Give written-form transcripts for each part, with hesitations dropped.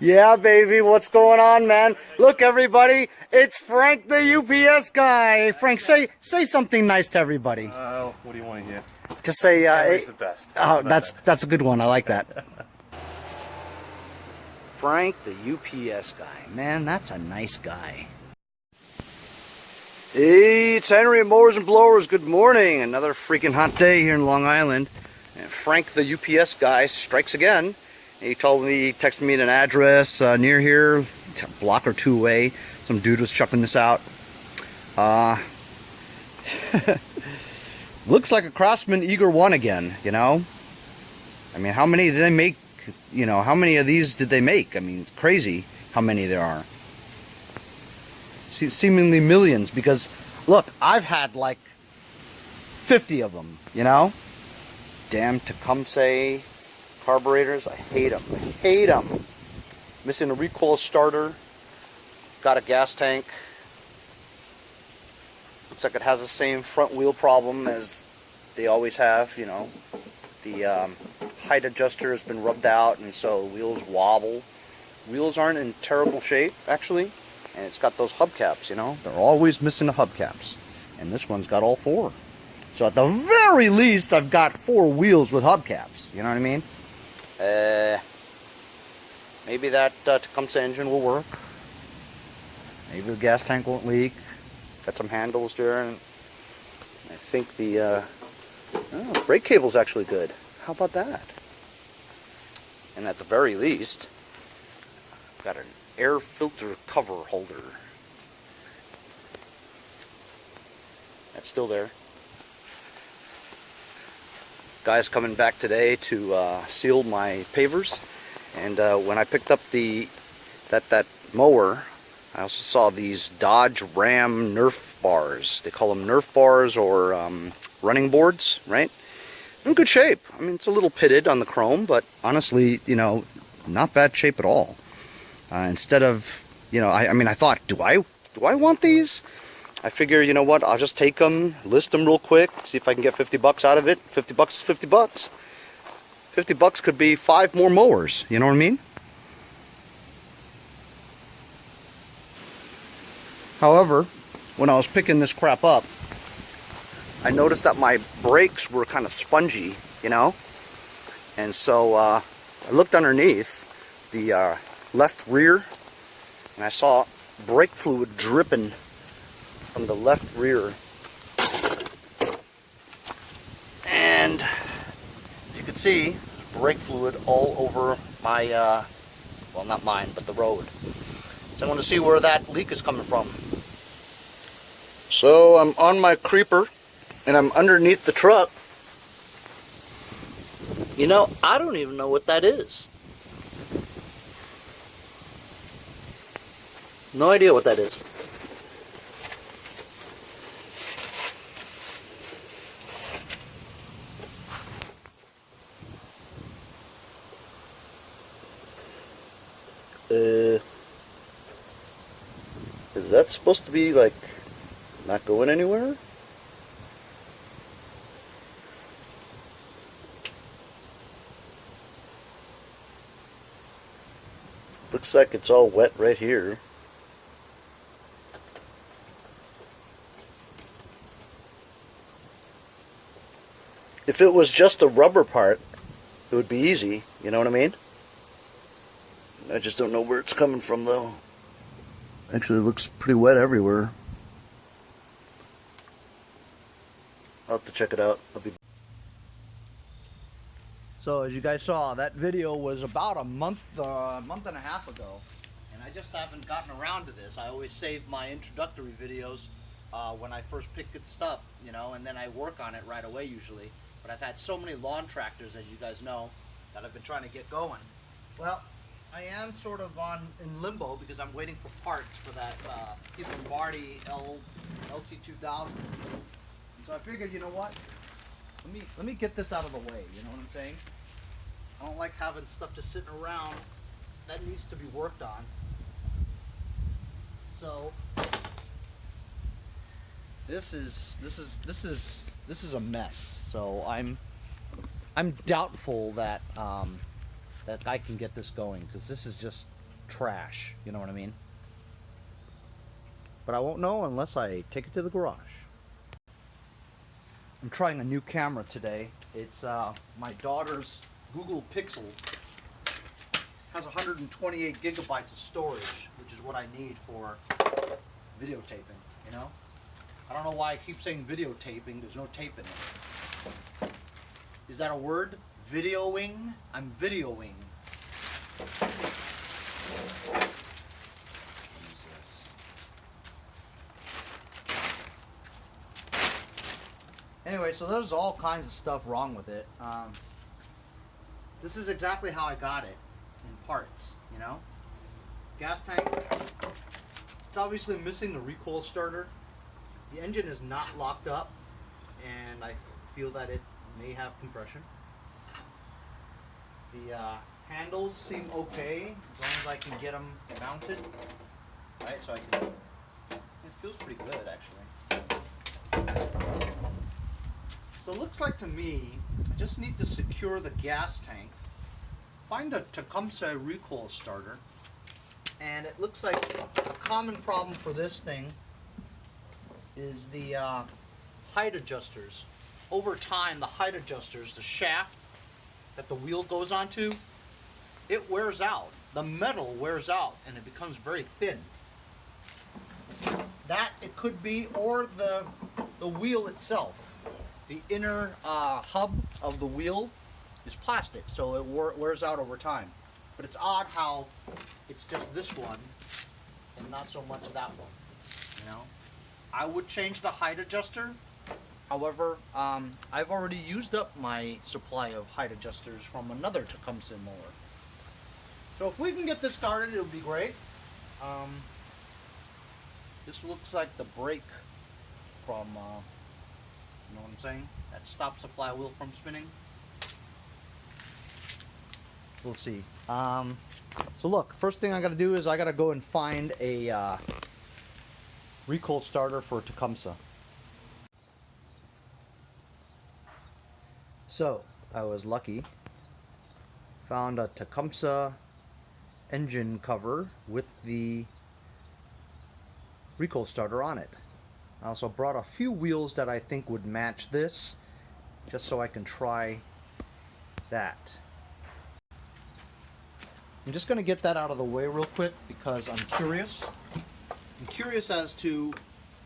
Yeah, baby, what's going on, man? Look, everybody, it's Frank the UPS guy. Frank, say something nice to everybody. What do you want to hear? Just say, Henry's the best. Oh, that's a good one. I like that. Frank the UPS guy. Man, that's a nice guy. Hey, it's Henry at Mowers and Blowers. Good morning. Another freaking hot day here in Long Island. And Frank the UPS guy strikes again. He told me, he texted me an address near here, a block or two away. Some dude was chucking this out. Looks like a Craftsman Eager 1 again, you know? I mean, how many did they make? You know, how many of these did they make? I mean, it's crazy how many there are. Seemingly millions, because, look, I've had like 50 of them, you know? Damn Tecumseh carburetors, I hate them. I hate them. Missing a recoil starter. Got a gas tank. Looks like it has the same front wheel problem as they always have, you know. The height adjuster has been rubbed out, and so the wheels wobble. Wheels aren't in terrible shape, actually. And it's got those hubcaps, you know. They're always missing the hubcaps. And this one's got all four. So at the very least, I've got 4 wheels with hubcaps. You know what I mean? Maybe that Tecumseh engine will work. Maybe the gas tank won't leak. Got some handles there, and I think the brake cable's actually good. How about that? And at the very least, I've got an air filter cover holder. That's still there. Guy's coming back today to seal my pavers, and when I picked up that mower, I also saw these Dodge Ram Nerf bars. They call them Nerf bars or running boards, right? In good shape. I mean, it's a little pitted on the chrome, but honestly, you know, not bad shape at all. Instead of, you know, I mean, I thought, do I want these? I figure, you know what, I'll just take them, list them real quick, see if I can get 50 bucks out of it. 50 bucks is 50 bucks. 50 bucks could be 5 more mowers, you know what I mean? However, when I was picking this crap up, I noticed that my brakes were kind of spongy, you know? And so I looked underneath the left rear, and I saw brake fluid dripping from the left rear. And you can see brake fluid all over my, well, not mine, but the road. So I want to see where that leak is coming from. So I'm on my creeper, and I'm underneath the truck. You know, I don't even know what that is. No idea what that is. Is that supposed to be like not going anywhere? Looks like it's all wet right here. If it was just a rubber part, it would be easy, you know what I mean? I just don't know where it's coming from though. Actually, it looks pretty wet everywhere. I'll have to check it out. So as you guys saw, that video was about a month and a half ago, and I just haven't gotten around to this. I always save my introductory videos when I first pick this up, you know, and then I work on it right away usually. But I've had so many lawn tractors, as you guys know, that I've been trying to get going. Well, I am sort of in limbo because I'm waiting for parts for that Keith Lombardi LC2000. So I figured, you know what? Let me get this out of the way. You know what I'm saying? I don't like having stuff just sitting around that needs to be worked on. So this is a mess. So I'm doubtful that that I can get this going, because this is just trash, you know what I mean? But I won't know unless I take it to the garage. I'm trying a new camera today. It's my daughter's Google Pixel. Has 128 gigabytes of storage, which is what I need for videotaping, you know? I don't know why I keep saying videotaping. There's no tape in it. Is that a word? Videoing? I'm videoing. What is this? Anyway, so there's all kinds of stuff wrong with it. This is exactly how I got it in parts, you know? Gas tank. It's obviously missing the recoil starter. The engine is not locked up, and I feel that it may have compression. The handles seem okay as long as I can get them mounted. Right, so I can. It feels pretty good actually. So it looks like to me, I just need to secure the gas tank, find a Tecumseh recoil starter, and it looks like a common problem for this thing is the height adjusters. Over time, the height adjusters, the shaft that the wheel goes onto, it wears out. The metal wears out and it becomes very thin. That it could be, or the wheel itself. The inner hub of the wheel is plastic, so it wears out over time. But it's odd how it's just this one and not so much that one, you know? I would change the height adjuster. However, I've already used up my supply of height adjusters from another Tecumseh mower. So if we can get this started, it would be great. This looks like the brake from, you know what I'm saying? That stops the flywheel from spinning. We'll see. So look, first thing I gotta do is I gotta go and find a recoil starter for Tecumseh. So I was lucky, found a Tecumseh engine cover with the recoil starter on it. I also brought a few wheels that I think would match this, just so I can try that. I'm just going to get that out of the way real quick because I'm curious. I'm curious as to,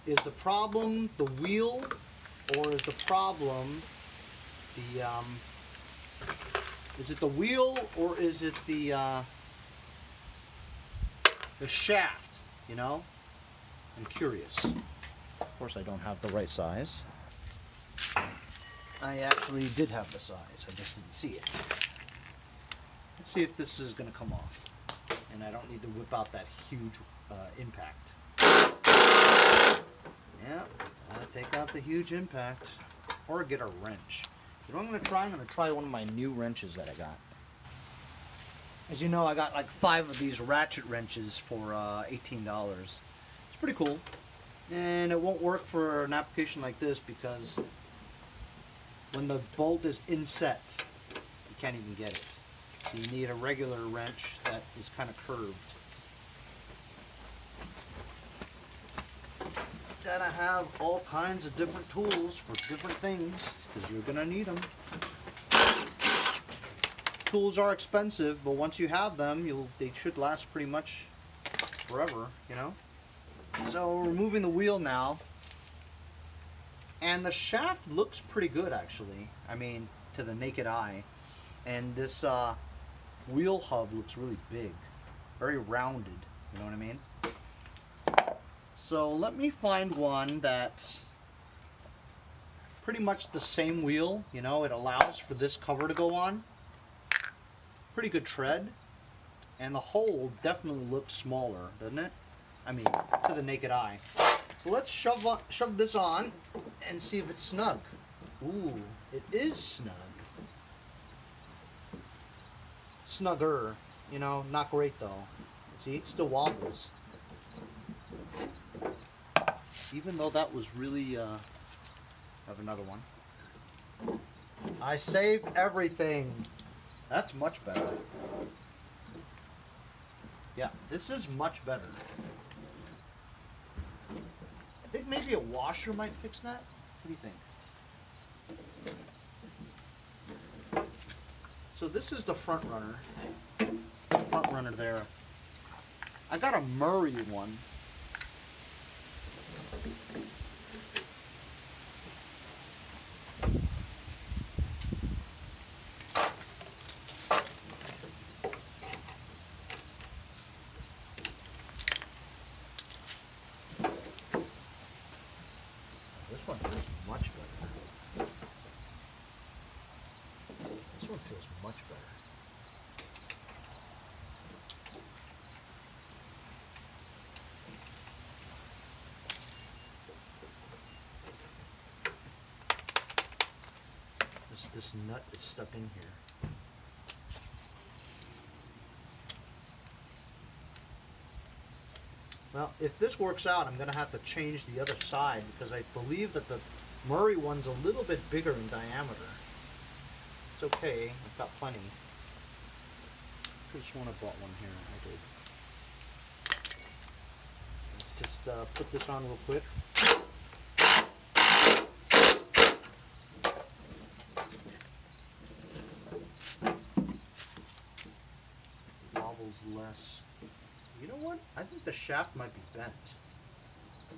is the problem the wheel, or is the problem the is it the wheel, or is it the shaft, you know? I'm curious. Of course I don't have the right size. I actually did have the size, I just didn't see it. Let's see if this is going to come off. And I don't need to whip out that huge impact. Yeah, gotta take out the huge impact. Or get a wrench. You know what I'm going to try? I'm going to try one of my new wrenches that I got. As you know, I got like 5 of these ratchet wrenches for $18. It's pretty cool. And it won't work for an application like this because when the bolt is inset, you can't even get it. So you need a regular wrench that is kind of curved. Gotta have all kinds of different tools for different things because you're gonna need them. Tools are expensive, but once you have them, they should last pretty much forever, you know? So we're removing the wheel now. And the shaft looks pretty good actually. I mean, to the naked eye. And this wheel hub looks really big. Very rounded, you know what I mean? So let me find one that's pretty much the same wheel. You know, it allows for this cover to go on. Pretty good tread. And the hole definitely looks smaller, doesn't it? I mean, to the naked eye. So let's shove this on and see if it's snug. Ooh, it is snug. Snugger, you know, not great though. See, it still wobbles. Even though that was really, have another one. I saved everything. That's much better. Yeah, this is much better. I think maybe a washer might fix that. What do you think? So this is the front runner. The front runner there. I got a Murray one. This one feels much better. This one feels much better. This nut is stuck in here. Well, if this works out, I'm going to have to change the other side because I believe that the Murray one's a little bit bigger in diameter. It's okay, I've got plenty. I just want to bought one here. I did. Let's just put this on real quick. Wobbles less. You know what? I think the shaft might be bent. I'm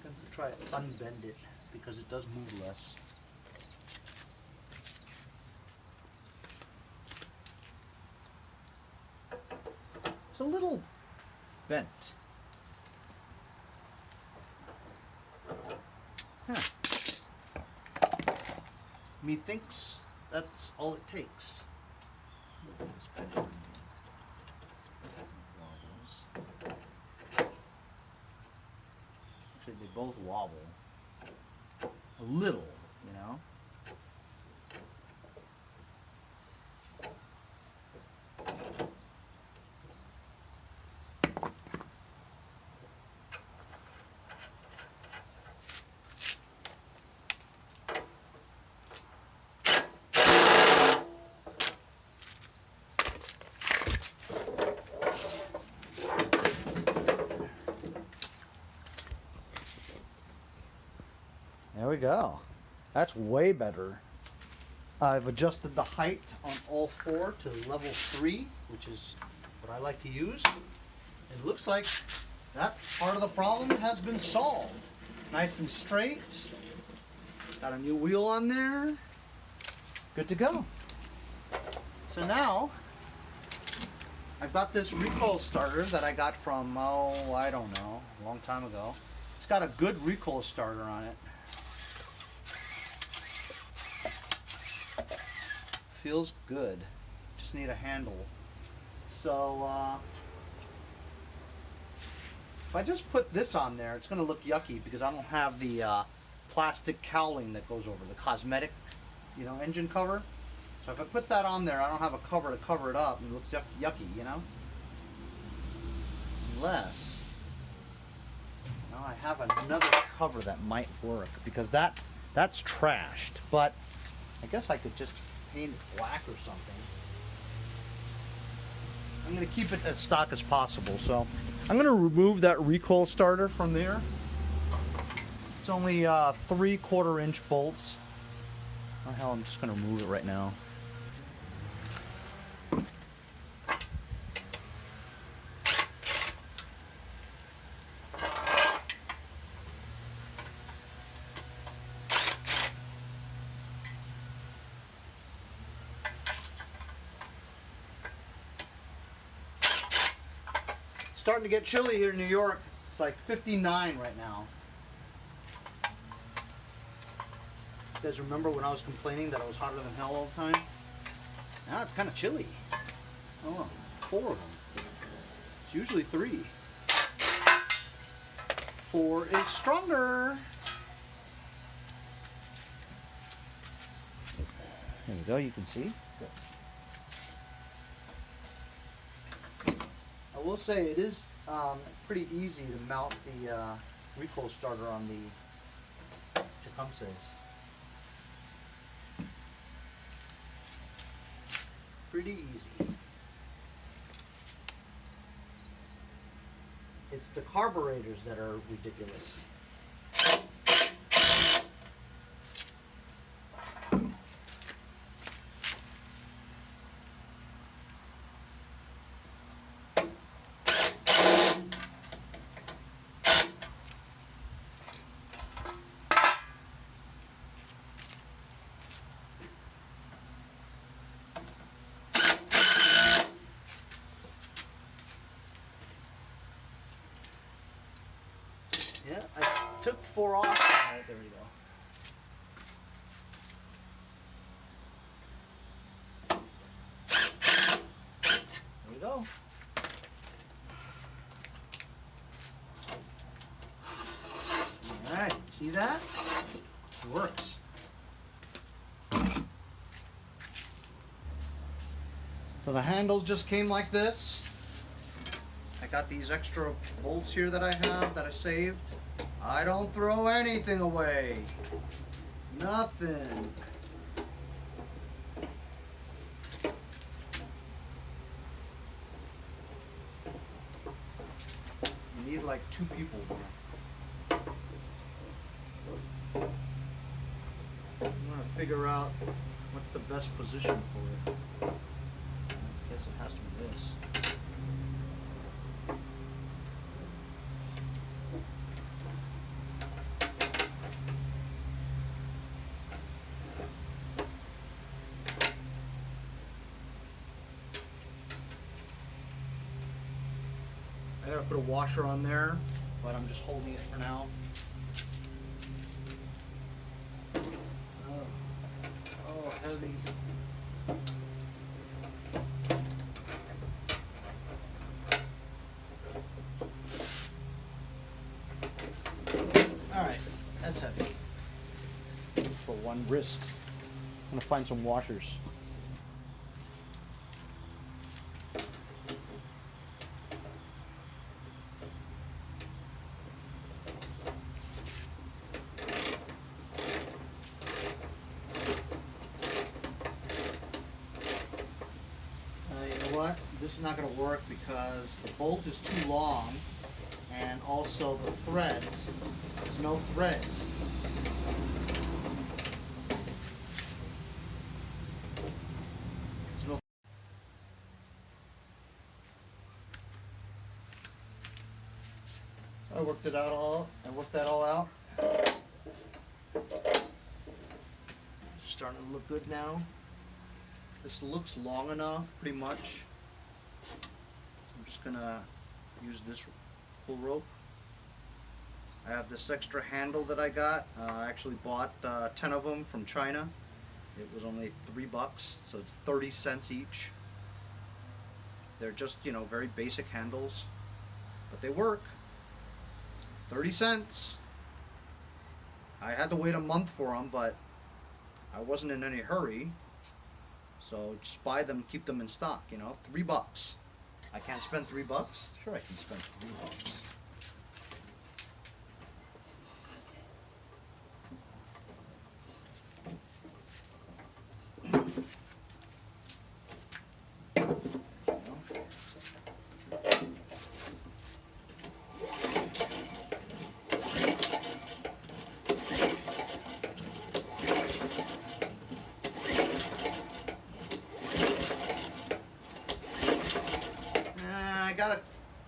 going to try to unbend it because it does move less. It's a little bent. Methinks that's all it takes. Actually, they both wobble a little, you know. There we go. That's way better. I've adjusted the height on all four to level 3, which is what I like to use. It looks like that part of the problem has been solved. Nice and straight. Got a new wheel on there. Good to go. So now, I've got this recoil starter that I got from, oh, I don't know, a long time ago. It's got a good recoil starter on it. Feels good. Just need a handle. So if I just put this on there, it's going to look yucky because I don't have the plastic cowling that goes over the cosmetic, you know, engine cover. So if I put that on there, I don't have a cover to cover it up, and it looks yucky, you know. Unless now I have another cover that might work because that's trashed. But I guess I could just paint it black or something. I'm going to keep it as stock as possible, so I'm going to remove that recoil starter from there. It's only 3/4 inch bolts. Oh hell, I'm just going to remove it right now. Starting to get chilly here in New York. It's like 59 right now. You guys remember when I was complaining that it was hotter than hell all the time? Now it's kind of chilly. Oh, 4 of them. It's usually 3. 4 is stronger. There we go, you can see. I will say it is pretty easy to mount the recoil starter on the Tecumsehs. Pretty easy. It's the carburetors that are ridiculous. Yeah, I took 4 off. Alright, there we go. There we go. Alright, see that? It works. So the handles just came like this. I got these extra bolts here that I have that I saved. I don't throw anything away. Nothing. You need like 2 people there. I'm gonna figure out what's the best position for it. I guess it has to be this. I gotta put a washer on there, but I'm just holding it for now. Oh, heavy. Alright, that's heavy. For one wrist. I'm gonna find some washers. This is not going to work because the bolt is too long, and also the threads, there's no threads. I worked that all out. Starting to look good now. This looks long enough, pretty much. I'm just gonna use this pull rope. I have this extra handle that I got. I actually bought 10 of them from China. It was only $3, so it's 30 cents each. They're just, you know, very basic handles, but they work. 30 cents. I had to wait a month for them, but I wasn't in any hurry. So just buy them, keep them in stock, you know, $3. I can't spend $3? Sure I can spend $3.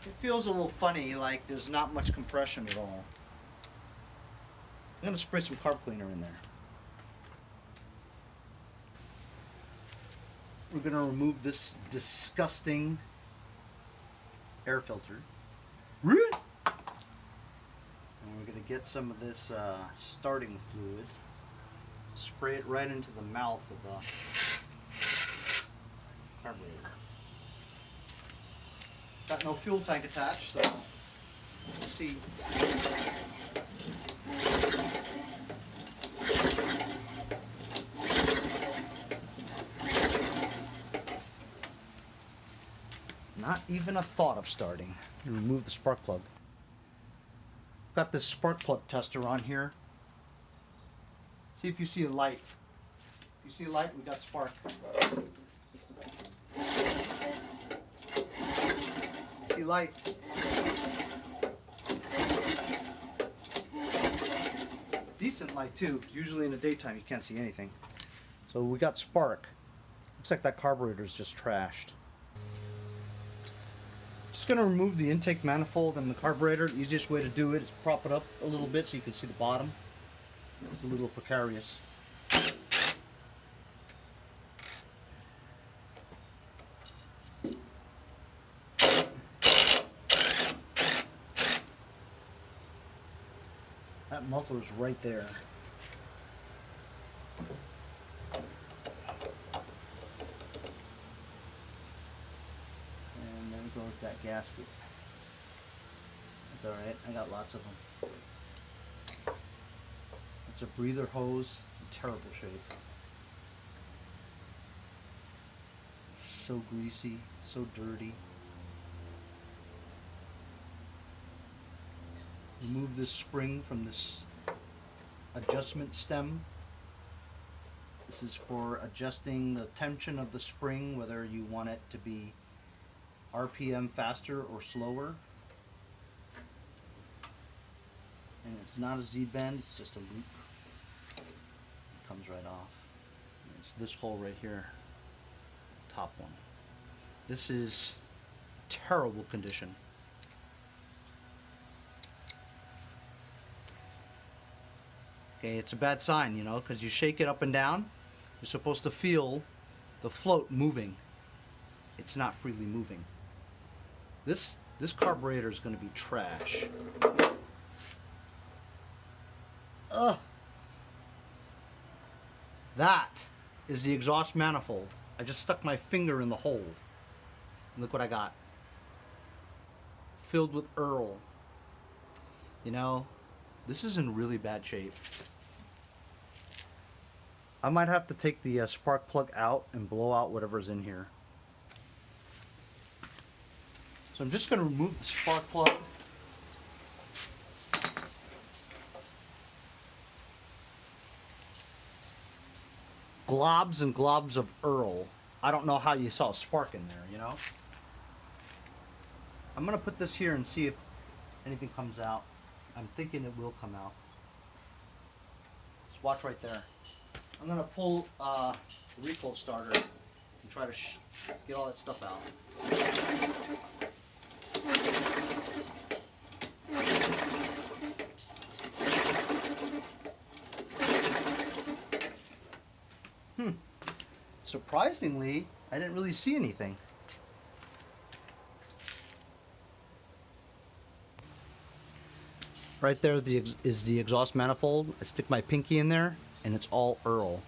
It feels a little funny, like there's not much compression at all. I'm going to spray some carb cleaner in there. We're going to remove this disgusting air filter. And we're going to get some of this starting fluid, spray it right into the mouth of the carburetor. Got no fuel tank attached, so we'll see. Not even a thought of starting. Remove the spark plug. Got this spark plug tester on here. See if you see a light. If you see a light, we got spark. See light. decent light too. Usually in the daytime you can't see anything. So we got spark. Looks like that carburetor is just trashed. Just gonna remove the intake manifold and the carburetor. The easiest way to do it is prop it up a little bit so you can see the bottom. It's a little precarious. That muffler's right there. And there goes that gasket. That's alright, I got lots of them. It's a breather hose. It's in terrible shape. So greasy, so dirty. Remove this spring from this adjustment stem. This is for adjusting the tension of the spring, whether you want it to be RPM faster or slower. And it's not a Z-bend, it's just a loop. It comes right off. And it's this hole right here, top one. This is terrible condition. Okay, it's a bad sign, you know, because you shake it up and down. You're supposed to feel the float moving. It's not freely moving. This carburetor is going to be trash. Ugh. That is the exhaust manifold. I just stuck my finger in the hole. And look what I got. Filled with Earl. You know, this is in really bad shape. I might have to take the spark plug out and blow out whatever's in here. So I'm just going to remove the spark plug. Globs and globs of Earl. I don't know how you saw a spark in there, you know? I'm going to put this here and see if anything comes out. I'm thinking it will come out. Just watch right there. I'm going to pull the recoil starter and try to get all that stuff out. Surprisingly, I didn't really see anything. Right there is the exhaust manifold. I stick my pinky in there and it's all Earl.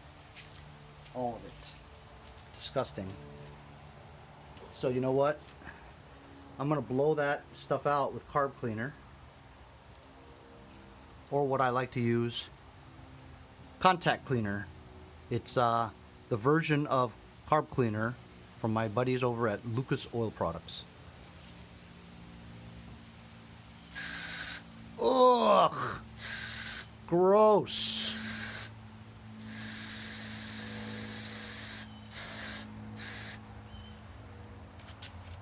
All of it. Disgusting. So you know what? I'm gonna blow that stuff out with carb cleaner. Or what I like to use, contact cleaner. It's the version of carb cleaner from my buddies over at Lucas Oil Products. Ugh! Gross!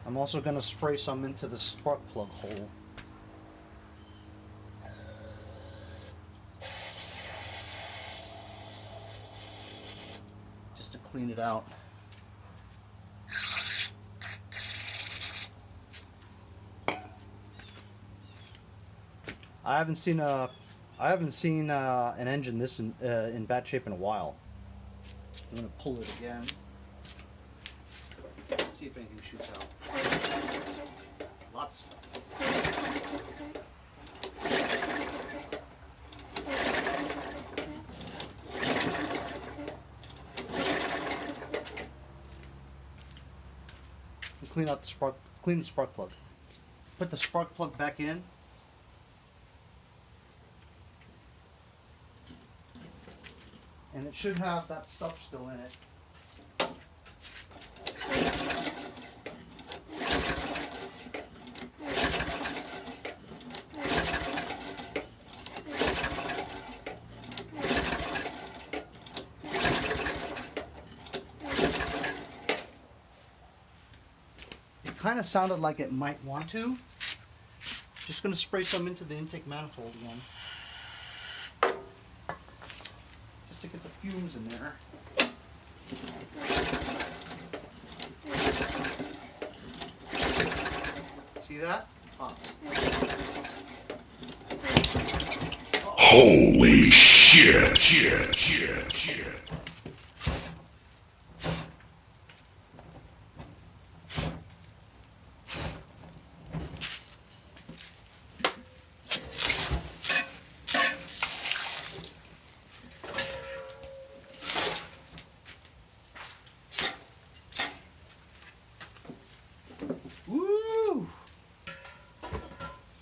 I'm also going to spray some into the spark plug hole. Just to clean it out. I haven't seen an engine this in bad shape in a while. I'm going to pull it again. See if anything shoots out. Lots. Clean out the spark. Clean the spark plug. Put the spark plug back in. And it should have that stuff still in it. It kind of sounded like it might want to. Just going to spray some into the intake manifold again. to get the fumes in there. See that? Oh. Holy shit, shit, shit, shit. Woo!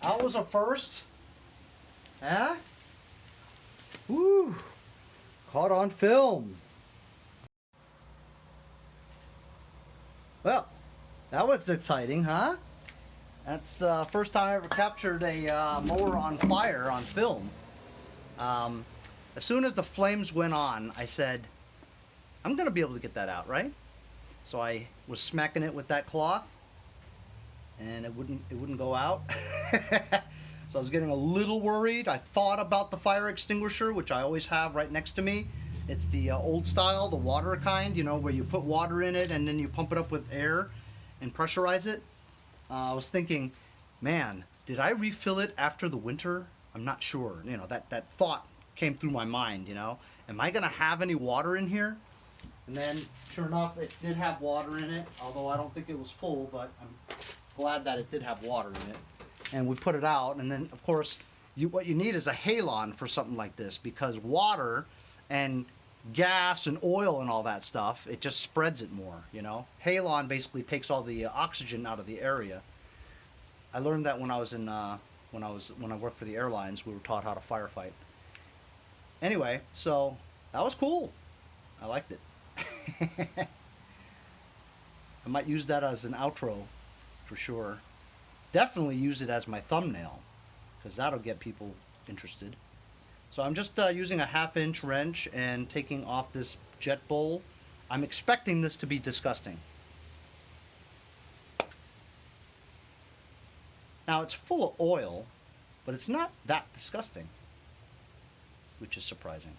That was a first. Huh? Woo! Caught on film. Well, that was exciting, huh? That's the first time I ever captured a mower on fire on film. As soon as the flames went on, I said, I'm gonna be able to get that out, right? So I was smacking it with that cloth, and it wouldn't go out. So I was getting a little worried. I thought about the fire extinguisher, which I always have right next to me. It's the old style, the water kind, you know, where you put water in it and then you pump it up with air and pressurize it. I was thinking, man, did I refill it after the winter? I'm not sure. You know, that thought came through my mind, you know. Am I gonna have any water in here? And then, sure enough, it did have water in it, although I don't think it was full, but I'm glad that it did have water in it. And we put it out, and then, of course, what you need is a halon for something like this, because water and gas and oil and all that stuff, it just spreads it more, you know. Halon basically takes all the oxygen out of the area. I learned that when I was in when I worked for the airlines. We were taught how to firefight. Anyway, so that was cool. I liked it. I might use that as an outro for sure. Definitely use it as my thumbnail, because that'll get people interested. So I'm just using a 1/2-inch wrench and taking off this jet bowl. I'm expecting this to be disgusting. Now it's full of oil, but it's not that disgusting, which is surprising.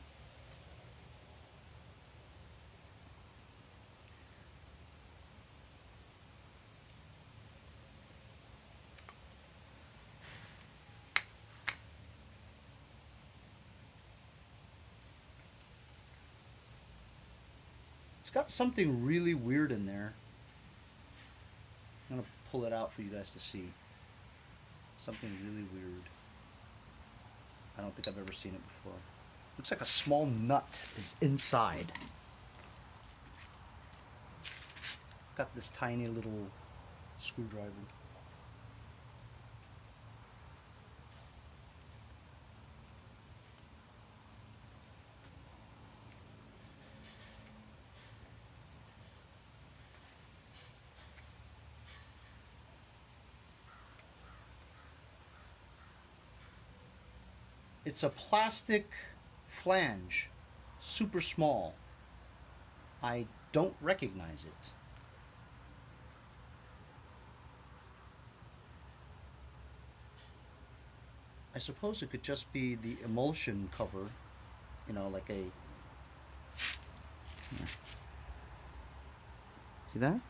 It's got something really weird in there. I'm gonna pull it out for you guys to see. Something really weird. I don't think I've ever seen it before. Looks like a small nut is inside. Got this tiny little screwdriver. It's a plastic flange, super small. I don't recognize it. I suppose it could just be the emulsion cover, you know, like a... See that?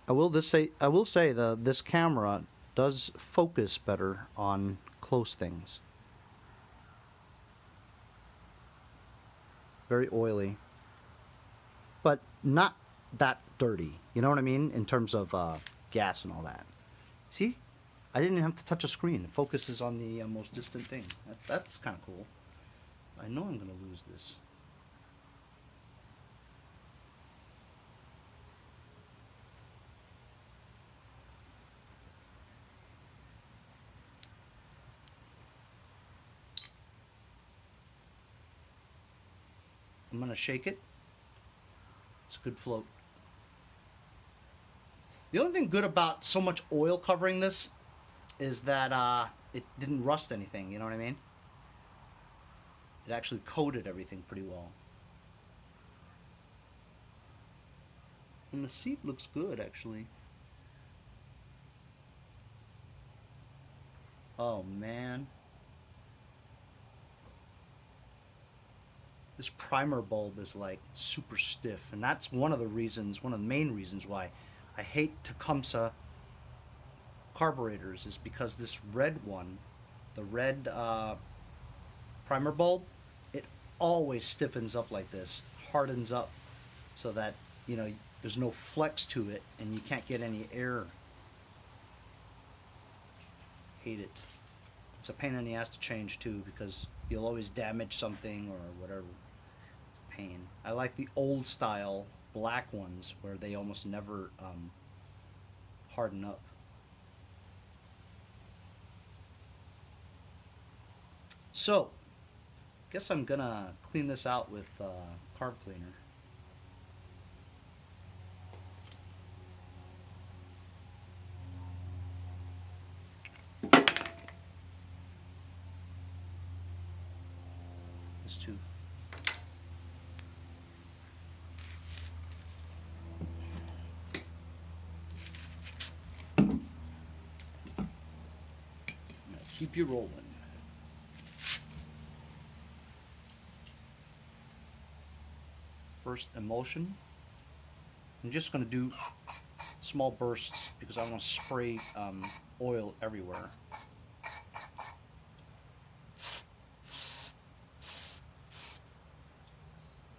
I will say this camera does focus better on close things. Very oily, but not that dirty. You know what I mean? In terms of gas and all that. See? I didn't even have to touch a screen. It focuses on the most distant thing. That's kind of cool. I know I'm going to lose this. I'm going to shake it. It's a good float. The only thing good about so much oil covering this is that it didn't rust anything, you know what I mean? It actually coated everything pretty well. And the seat looks good, actually. Oh, man. this primer bulb is like super stiff, and that's one of the reasons, one of the main reasons why I hate Tecumseh carburetors, is because this red one, the red primer bulb, it always stiffens up like this, hardens up, so that, you know, there's no flex to it and you can't get any air. Hate it. It's a pain in the ass to change too, because you'll always damage something or whatever. Pain. I like the old style black ones where they almost never harden up. So, guess I'm gonna clean this out with carb cleaner. This too. Keep you rolling. First emulsion. I'm just going to do small bursts because I want to spray oil everywhere.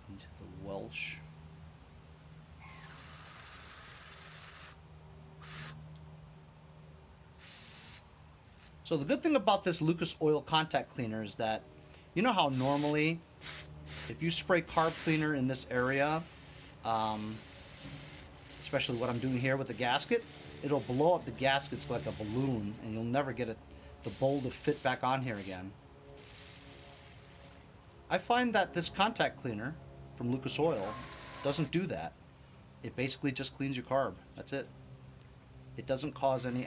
Into the Welsh. So the good thing about this Lucas Oil contact cleaner is that, you know how normally if you spray carb cleaner in this area, especially what I'm doing here with the gasket, it'll blow up the gaskets like a balloon, and you'll never get the bowl to fit back on here again. I find that this contact cleaner from Lucas Oil doesn't do that. It basically just cleans your carb. That's it. It doesn't cause any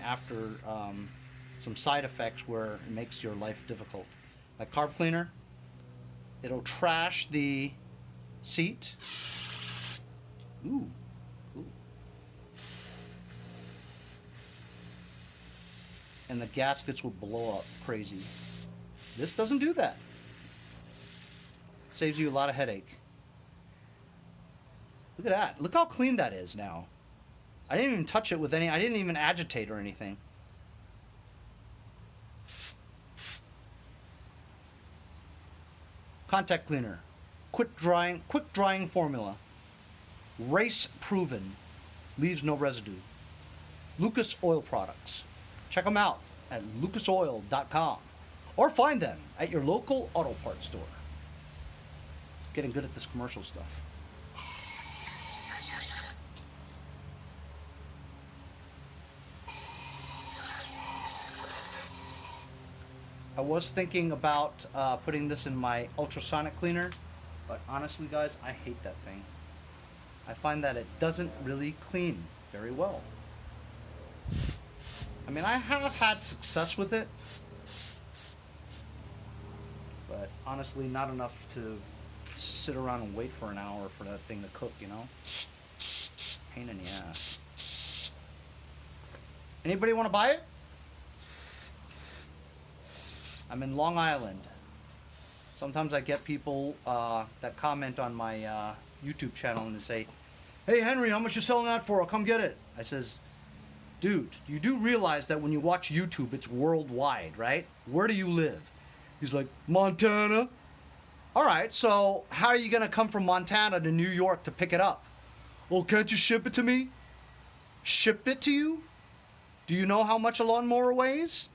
some side effects where it makes your life difficult. Like carb cleaner, it'll trash the seat. Ooh. Ooh. And the gaskets will blow up crazy. This doesn't do that. Saves you a lot of headache. Look at that. Look how clean that is now. I didn't even touch it with any, I didn't even agitate or anything. Contact cleaner, quick drying formula, race proven, leaves no residue. Lucas Oil products. Check them out at lucasoil.com or find them at your local auto parts store. Getting good at this commercial stuff. I was thinking about putting this in my ultrasonic cleaner, but honestly guys, I hate that thing. I find that it doesn't really clean very well. I mean, I have had success with it, but honestly not enough to sit around and wait for an hour for that thing to cook, you know? Pain in the ass. Anybody want to buy it? I'm in Long Island. Sometimes I get people that comment on my YouTube channel and they say, "Hey Henry, how much you selling that for? I'll come get it." I says, "Dude, you do realize that when you watch YouTube, it's worldwide, right? Where do you live?" He's like, "Montana." All right, so how are you gonna come from Montana to New York to pick it up? "Well, can't you ship it to me?" Ship it to you? Do you know how much a lawnmower weighs?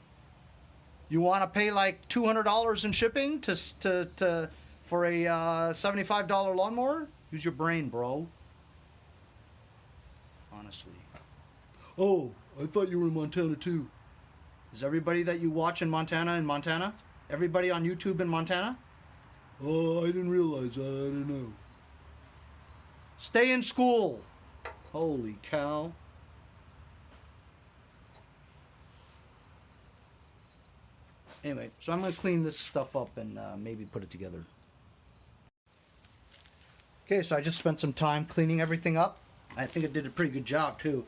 You want to pay like $200 in shipping for a $75 lawnmower? Use your brain, bro. Honestly. Oh, I thought you were in Montana too. Is everybody that you watch in Montana? Everybody on YouTube in Montana? Oh, I didn't realize. I didn't know. Stay in school. Holy cow. Anyway, so I'm going to clean this stuff up and maybe put it together. Okay, so I just spent some time cleaning everything up. I think I did a pretty good job, too.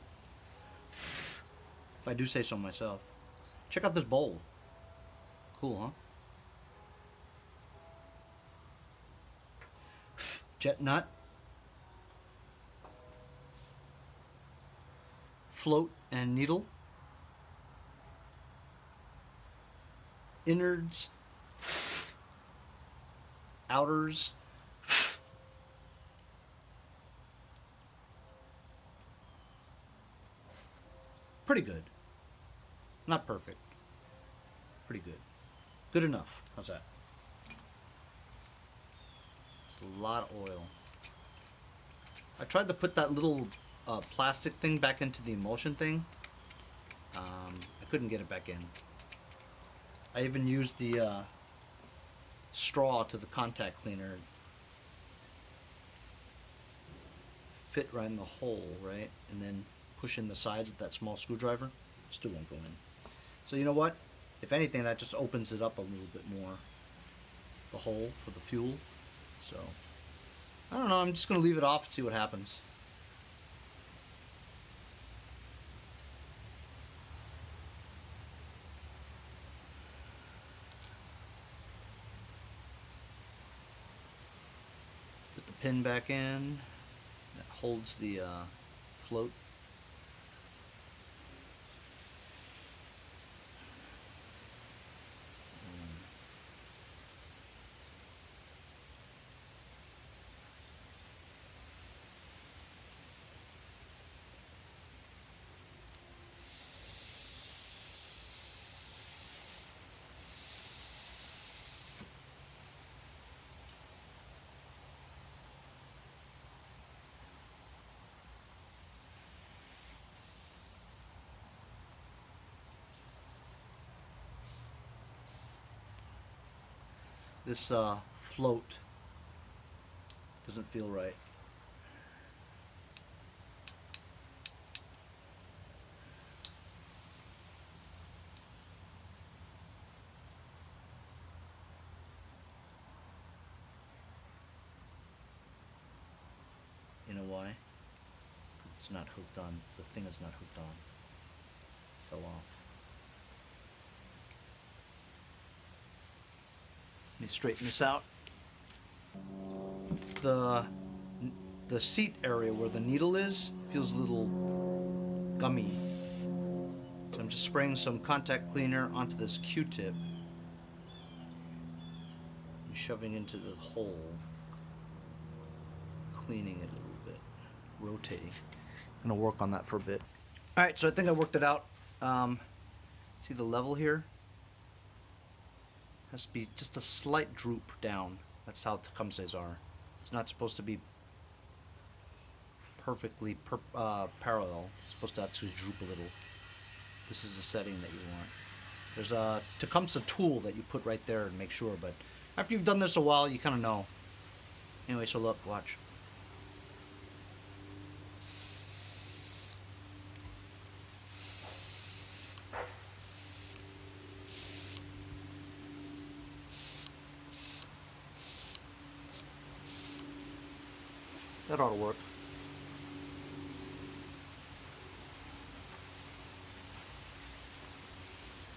If I do say so myself. Check out this bowl. Cool, huh? jet nut, float and needle, innards, outers, pretty good. Not perfect. Pretty good. Good enough. How's that? A lot of oil. I tried to put that little plastic thing back into the emulsion thing. I couldn't get it back in. I even used the straw to the contact cleaner. Fit right in the hole, right? And then push in the sides with that small screwdriver. Still won't go in. So you know what? If anything, that just opens it up a little bit more. The hole for the fuel. So, I don't know. I'm just going to leave it off and see what happens. Put the pin back in. That holds the float. This float doesn't feel right. You know why? It's not hooked on. The thing is not hooked on. Fell off. Let me straighten this out. The seat area where the needle is feels a little gummy. So I'm just spraying some contact cleaner onto this Q-tip and shoving into the hole, cleaning it a little bit, rotating. I'm gonna work on that for a bit. All right, so I think I worked it out. See the level here? Has to be just a slight droop down. That's how Tecumsehs are. It's not supposed to be perfectly parallel. It's supposed to actually droop a little. This is the setting that you want. There's a Tecumseh tool that you put right there and make sure, but after you've done this a while, you kind of know. Anyway, so look, watch. That ought to work.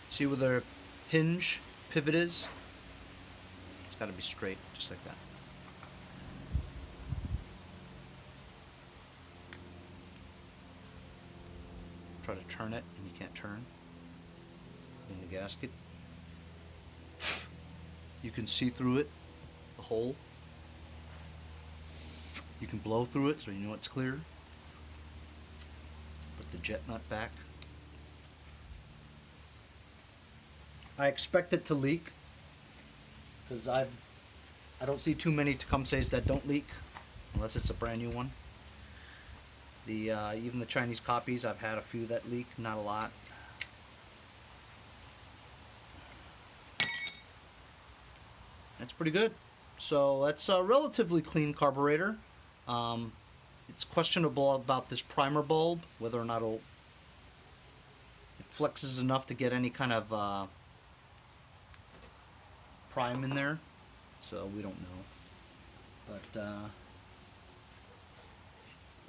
See where the hinge pivot is? It's got to be straight, just like that. Try to turn it, and you can't turn. In the gasket. You can see through it, the hole. You can blow through it so you know it's clear. Put the jet nut back. I expect it to leak because I don't see too many Tecumsehs that don't leak unless it's a brand new one. Even the Chinese copies, I've had a few that leak, not a lot. That's pretty good. So that's a relatively clean carburetor. It's questionable about this primer bulb, whether or not it flexes enough to get any kind of prime in there. So we don't know. But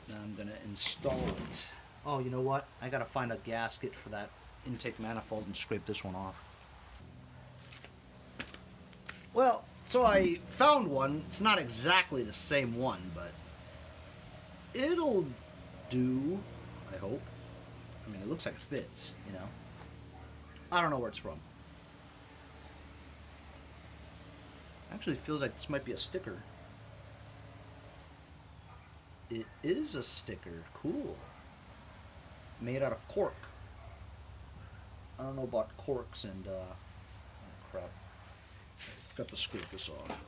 now I'm going to install it. Oh, you know what? I got to find a gasket for that intake manifold and scrape this one off. Well, So I found one. It's not exactly the same one, but it'll do, I hope. I mean, it looks like it fits, you know. I don't know where it's from. Actually, it feels like this might be a sticker. It is a sticker. Cool. Made out of cork. I don't know about corks and, oh crap. I've got to scrape this off.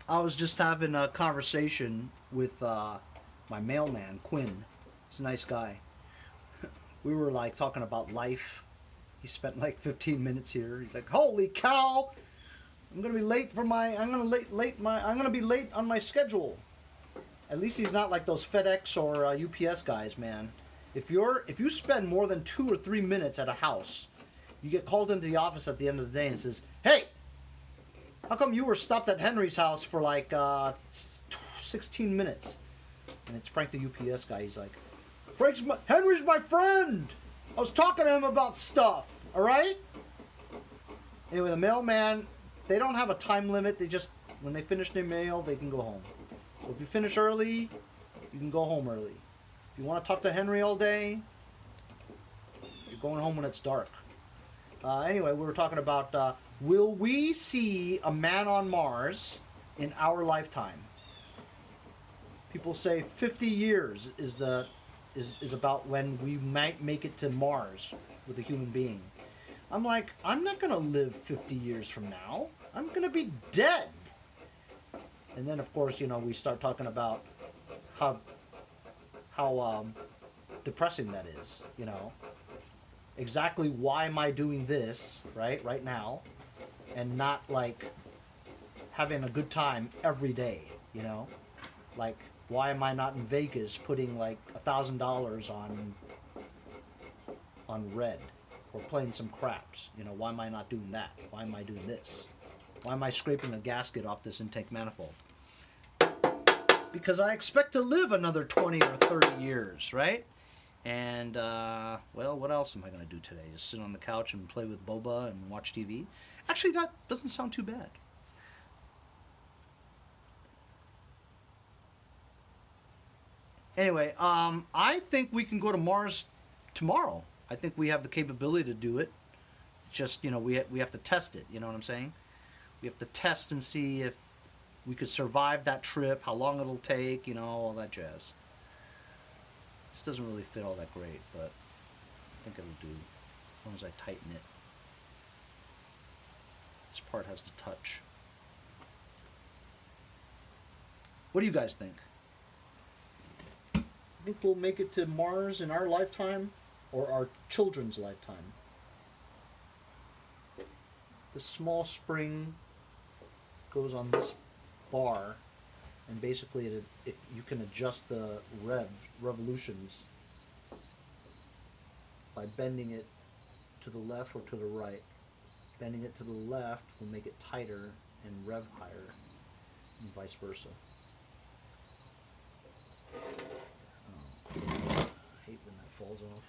I was just having a conversation with my mailman, Quinn. He's a nice guy. We were like talking about life. He spent like 15 minutes here. He's like, "Holy cow! I'm gonna be late for my. I'm gonna be late on my schedule." At least he's not like those FedEx or UPS guys, man. If you spend more than 2 or 3 minutes at a house, you get called into the office at the end of the day and says, "Hey, how come you were stopped at Henry's house for like 16 minutes?" And it's Frank the UPS guy. He's like, "Henry's my friend. I was talking to him about stuff, all right?" Anyway, the mailman, they don't have a time limit. They just, when they finish their mail, they can go home. So if you finish early, you can go home early. If you want to talk to Henry all day, you're going home when it's dark. Anyway, we were talking about, will we see a man on Mars in our lifetime? People say 50 years is about when we might make it to Mars with a human being. I'm like, I'm not going to live 50 years from now. I'm going to be dead. And then, of course, you know, we start talking about how depressing that is, you know. Exactly why am I doing this, right now, and not, like, having a good time every day, you know? Like, why am I not in Vegas putting, like, $1,000 on red? Or playing some craps, you know? Why am I not doing that? Why am I doing this? Why am I scraping a gasket off this intake manifold? Because I expect to live another 20 or 30 years, right? And, well, what else am I going to do today? Just sit on the couch and play with Boba and watch TV? Actually, that doesn't sound too bad. Anyway, I think we can go to Mars tomorrow. I think we have the capability to do it. Just, you know, we have to test it, you know what I'm saying? We have to test and see if we could survive that trip, how long it'll take, you know, all that jazz. This doesn't really fit all that great, but I think it'll do, as long as I tighten it. This part has to touch. What do you guys think? Think we'll make it to Mars in our lifetime or our children's lifetime? The small spring goes on this bar, and basically you can adjust the revolutions by bending it to the left or to the right. Bending it to the left will make it tighter and rev higher, and vice versa. I hate when that falls off.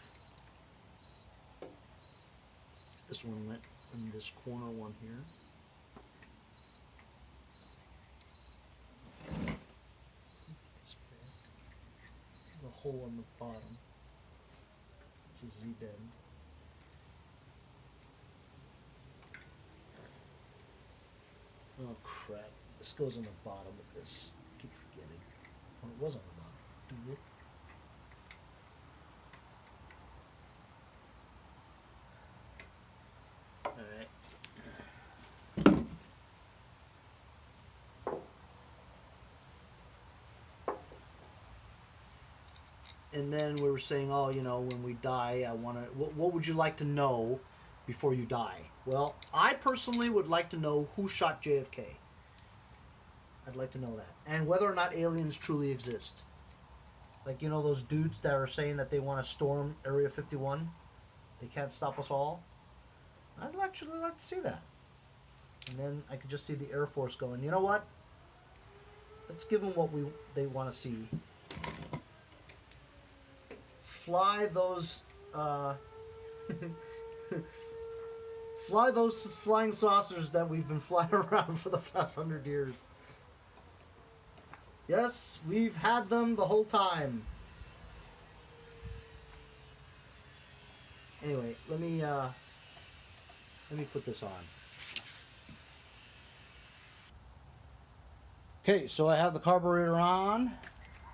This one went in this corner one here. There's a hole on the bottom. It's a Z-bend. Oh crap. This goes on the bottom of this. I keep forgetting. Oh, it was on the bottom. Dude. Alright. And then we were saying, oh, you know, when we die, I want to... What would you like to know before you die? Well, I personally would like to know who shot JFK. I'd like to know that. And whether or not aliens truly exist. Like, you know, those dudes that are saying that they want to storm Area 51? They can't stop us all? I'd actually like to see that. And then I could just see the Air Force going, you know what? Let's give them what they want to see. Fly those Fly those flying saucers that we've been flying around for the past 100 years. Yes, we've had them the whole time. Anyway, let me put this on. Okay, so I have the carburetor on.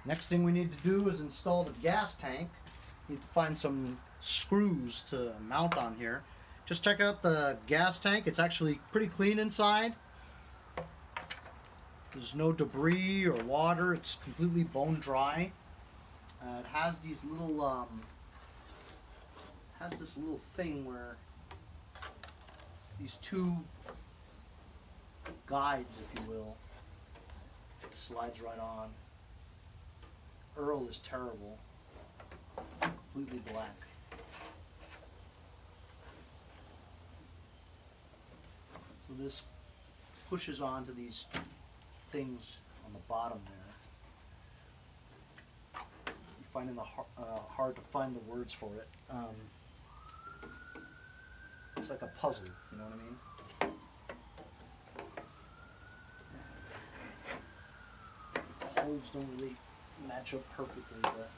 Next thing we need to do is install the gas tank. Need to find some screws to mount on here. Just check out the gas tank. It's actually pretty clean inside. There's no debris or water. It's completely bone dry. It has these little has this little thing where these two guides, if you will, it slides right on. Earl is terrible. Completely black. So this pushes onto these things on the bottom there. I'm finding the hard to find the words for it. It's like a puzzle, you know what I mean? The holes don't really match up perfectly, but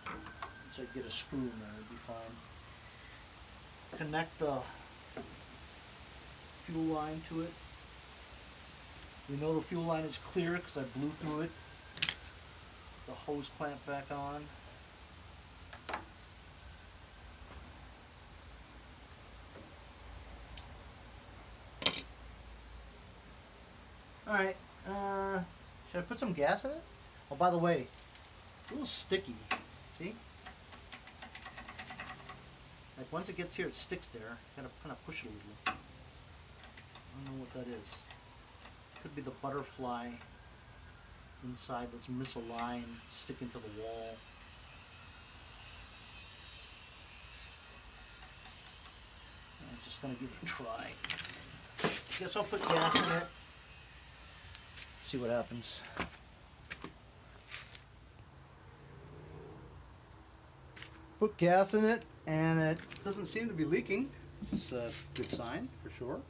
once I get a screw in there, it'll be fine. Connect the fuel line to it. We know the fuel line is clear because I blew through it. The hose clamp back on. Alright, should I put some gas in it? Oh, by the way, it's a little sticky. See? Like once it gets here, it sticks there. Gotta kind of push it a little. I don't know what that is. Could be the butterfly inside that's misaligned, sticking to the wall. I'm just gonna give it a try. Guess I'll put gas in it. See what happens. Put gas in it, and it doesn't seem to be leaking. It's a good sign for sure.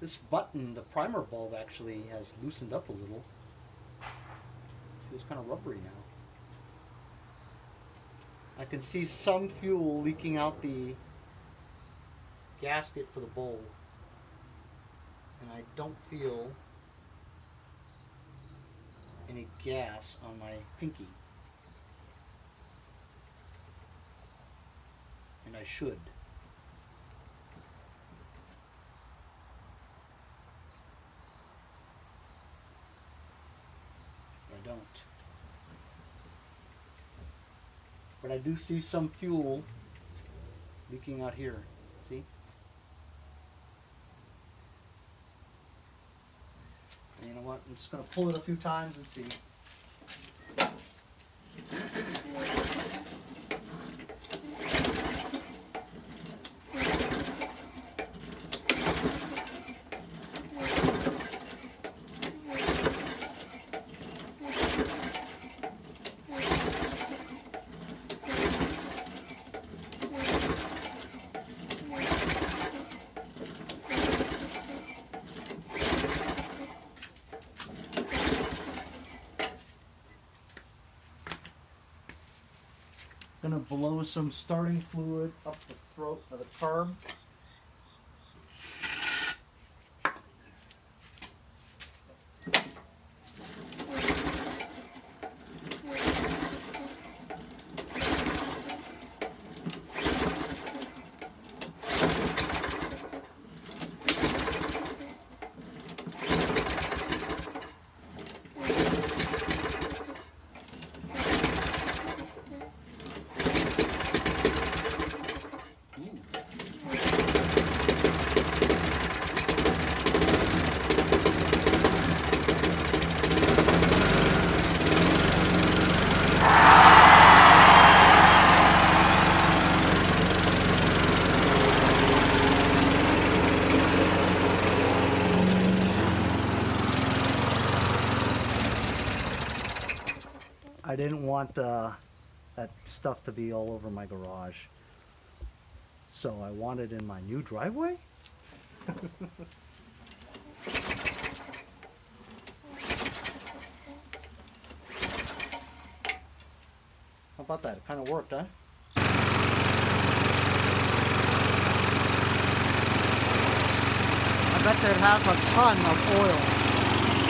This button, the primer bulb, actually has loosened up a little. Feels kind of rubbery now. I can see some fuel leaking out the gasket for the bowl. And I don't feel any gas on my pinky. And I should. I don't. But I do see some fuel leaking out here. See? And you know what? I'm just going to pull it a few times and see. Gonna blow some starting fluid up the throat of the carb. I didn't want that stuff to be all over my garage. So I want it in my new driveway? How about that? It kind of worked, huh? I bet that has a ton of oil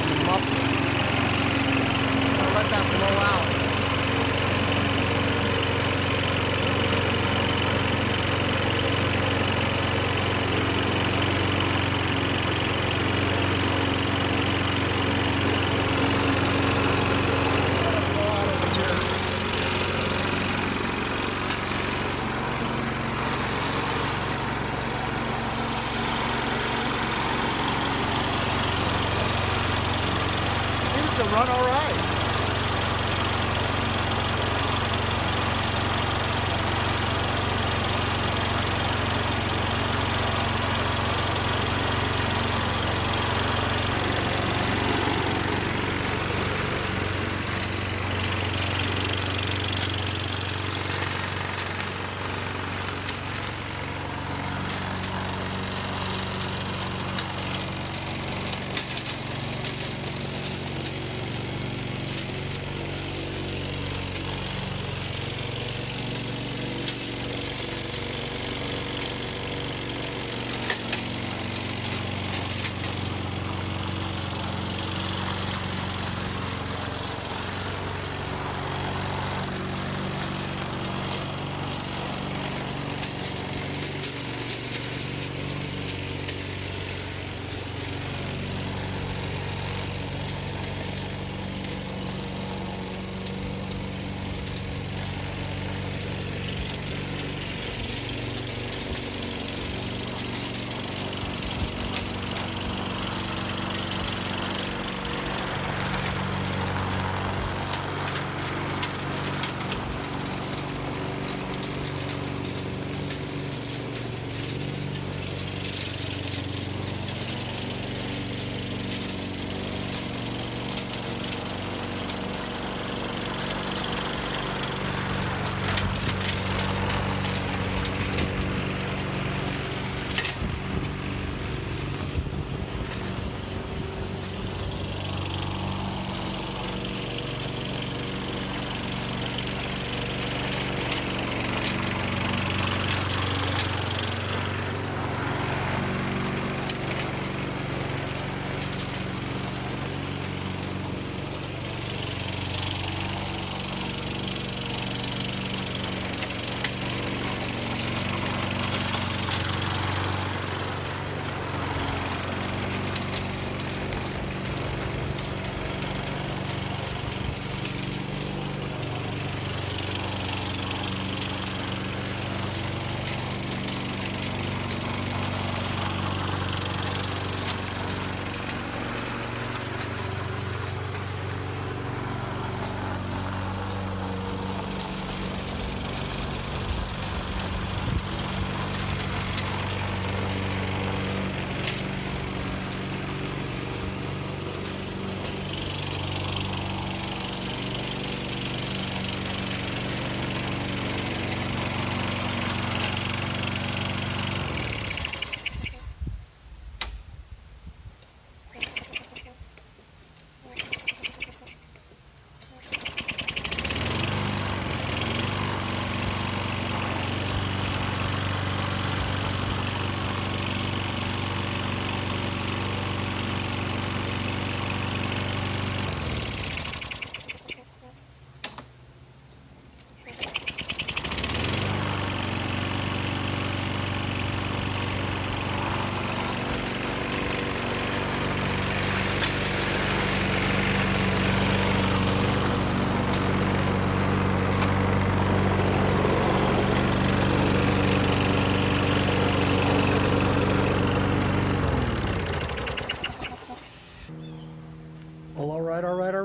in the muffler. I'll let that blow out. To run all right.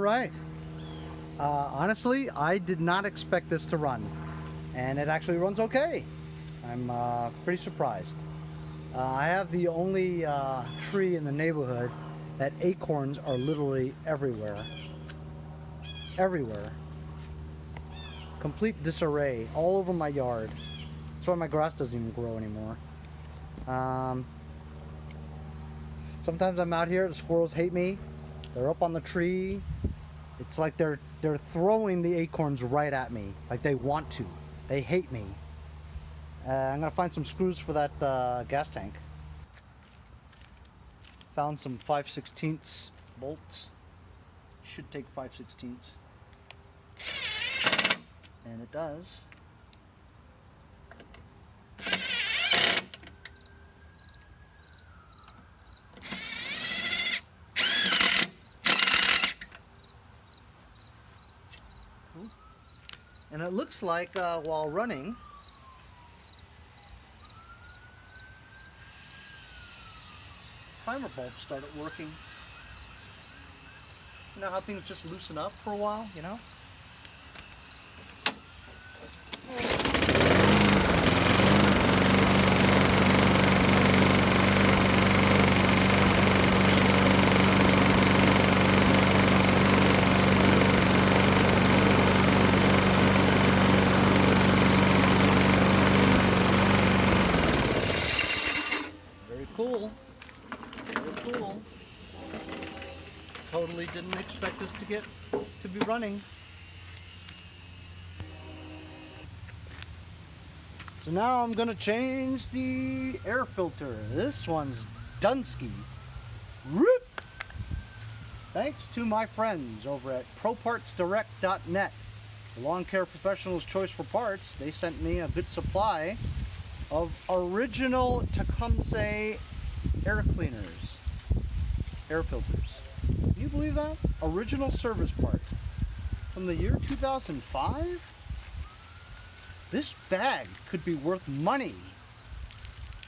right. Honestly, I did not expect this to run, and it actually runs okay. I'm pretty surprised. I have the only tree in the neighborhood that acorns are literally everywhere. Everywhere. Complete disarray all over my yard. That's why my grass doesn't even grow anymore. Sometimes I'm out here, the squirrels hate me. They're up on the tree. It's like they're throwing the acorns right at me, like they want to. They hate me. I'm gonna find some screws for that gas tank. Found some 5/16 bolts. Should take 5/16. And it does. And it looks like while running, primer bulb started working. You know how things just loosen up for a while, you know? Cool. Very cool. Totally didn't expect this to be running. So now I'm gonna change the air filter. This one's Dunsky. Whoop! Thanks to my friends over at ProPartsDirect.net, the lawn care professional's choice for parts. They sent me a good supply of original Tecumseh air cleaners, air filters. Can you believe that? Original service part from the year 2005? This bag could be worth money.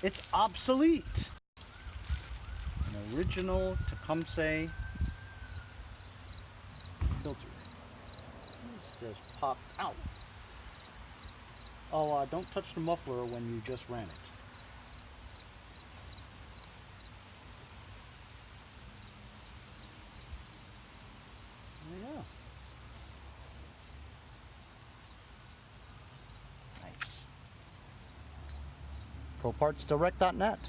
It's obsolete. An original Tecumseh filter. This just popped out. Oh, don't touch the muffler when you just ran it. There you go. Nice. ProPartsDirect.net.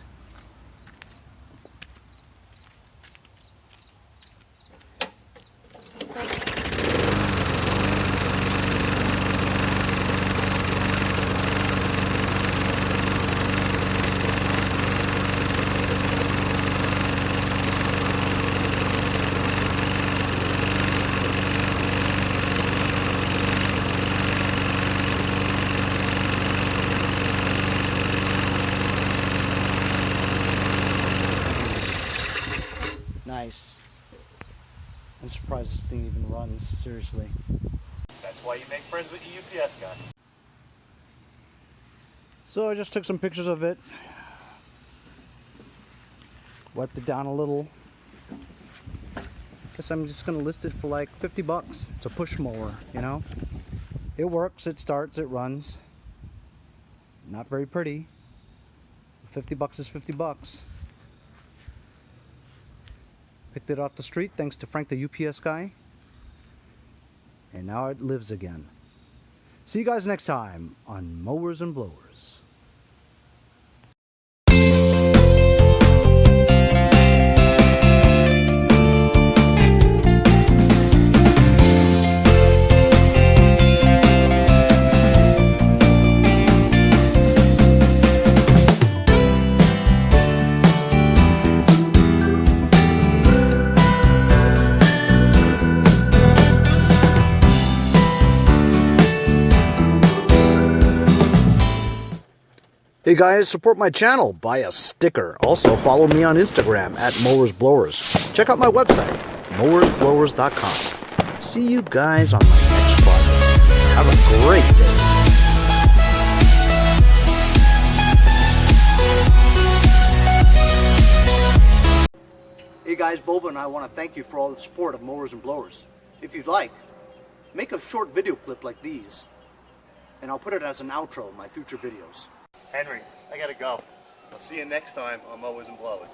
Nice. I'm surprised this thing even runs, seriously. That's why you make friends with the UPS guy. So I just took some pictures of it. Wiped it down a little. Guess I'm just gonna list it for like 50 bucks. It's a push mower, you know? It works, it starts, it runs. Not very pretty. 50 bucks is 50 bucks. Picked it off the street thanks to Frank the UPS guy. And now it lives again. See you guys next time on Mowers and Blowers. Hey guys, support my channel, buy a sticker. Also follow me on Instagram at Mowers Blowers. Check out my website, mowersblowers.com. See you guys on my next project. Have a great day. Hey guys, Boba and I want to thank you for all the support of Mowers and Blowers. If you'd like, make a short video clip like these, and I'll put it as an outro in my future videos. Henry, I gotta go. I'll see you next time on Mowers and Blowers.